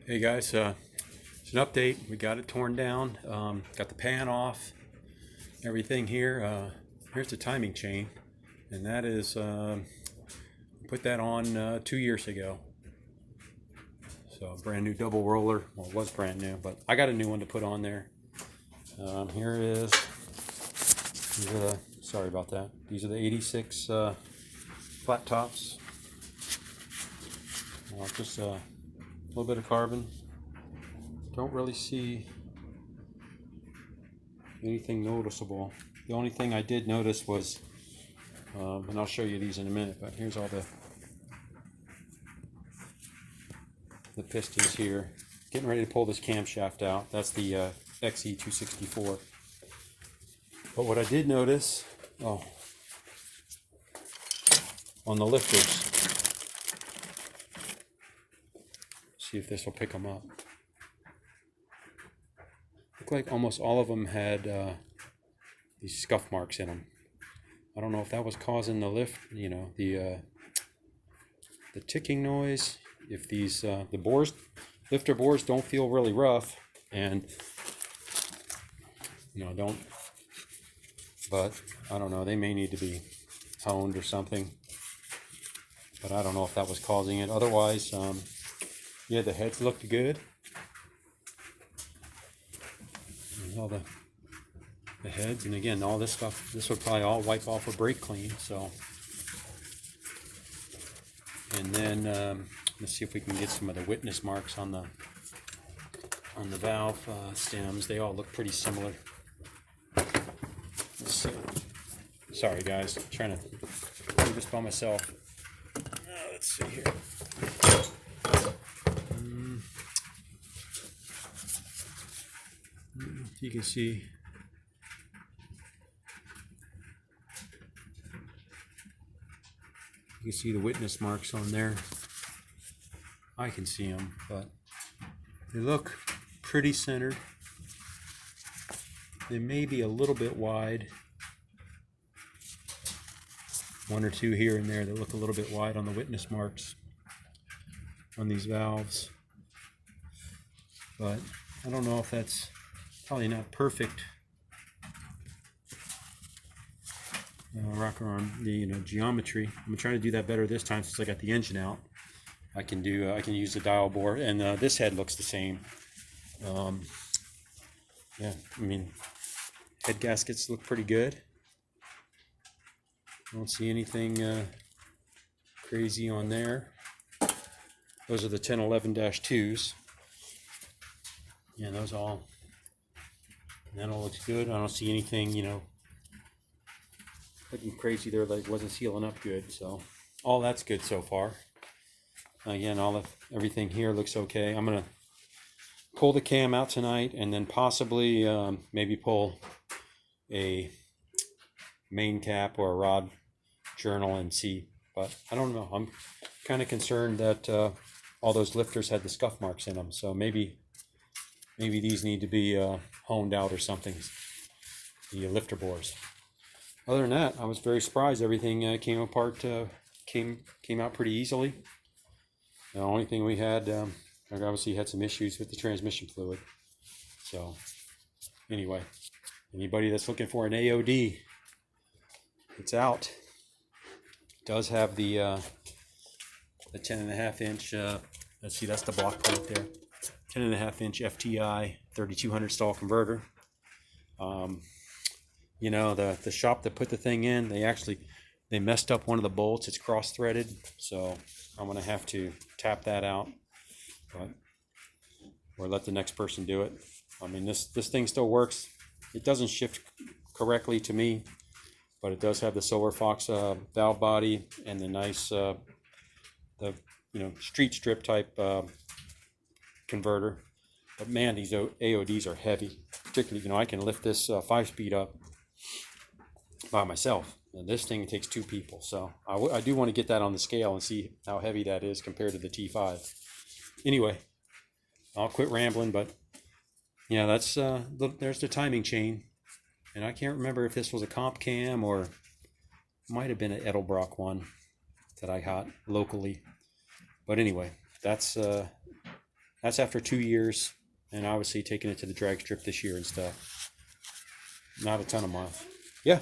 Hey guys, it's an update. We got it torn down, got the pan off, everything here. Here's the timing chain, and that is, put that on 2 years ago. So brand new double roller. Well, it was brand new, but I got a new one to put on there. Here it is. Sorry about that. These are the 86 flat tops. Just a little bit of carbon. Don't really see anything noticeable. The only thing I did notice was, and I'll show you these in a minute, but here's all the pistons here. Getting ready to pull this camshaft out. That's the XE264. But what I did notice, on the lifters, see if this will pick them up. Looked like almost all of them had these scuff marks in them. I don't know if that was causing the lift, the ticking noise. If these the lifter bores don't feel really rough, and don't. But I don't know. They may need to be honed or something. But I don't know if that was causing it. Otherwise, yeah, the heads looked good. And all the heads, and again, all this stuff, this would probably all wipe off a brake clean. So, and then let's see if we can get some of the witness marks on the valve stems. They all look pretty similar. Let's see. Sorry guys, I'm trying to do this by myself. Let's see here. You can see the witness marks on there. I can see them, but they look pretty centered. They may be a little bit wide. One or two here and there that look a little bit wide on the witness marks on these valves. But I don't know if that's probably not perfect. Rocker arm, the geometry. I'm trying to do that better this time since I got the engine out. I can use the dial bore, and this head looks the same. Yeah, I mean, head gaskets look pretty good. I don't see anything crazy on there. Those are the 1011-2s. Yeah, those all. That all looks good. I don't see anything, looking crazy there, like wasn't sealing up good. So all that's good so far. Again, everything here looks okay. I'm gonna pull the cam out tonight, and then possibly maybe pull a main cap or a rod journal and see. But I don't know. I'm kind of concerned that all those lifters had the scuff marks in them. So maybe these need to be honed out or something, the lifter bores. Other than that, I was very surprised. Everything came apart, came out pretty easily. The only thing we had, I obviously had some issues with the transmission fluid. So anyway, anybody that's looking for an AOD, it's out. It does have the 10.5-inch, let's see, that's the block plate there. 10.5-inch FTI 3200 stall converter. The shop that put the thing in, they messed up one of the bolts. It's cross-threaded, so I'm gonna have to tap that out, or let the next person do it. I mean, this thing still works. It doesn't shift correctly to me, but it does have the Solar Fox valve body and the nice street strip type converter. But man, these AODs are heavy. Particularly, I can lift this 5-speed up by myself. And this thing takes 2 people. So I do want to get that on the scale and see how heavy that is compared to the T5. Anyway, I'll quit rambling, but yeah, that's there's the timing chain. And I can't remember if this was a comp cam or might have been an Edelbrock one that I got locally. But anyway, that's That's after 2 years, and obviously taking it to the drag strip this year and stuff. Not a ton of miles. Yeah.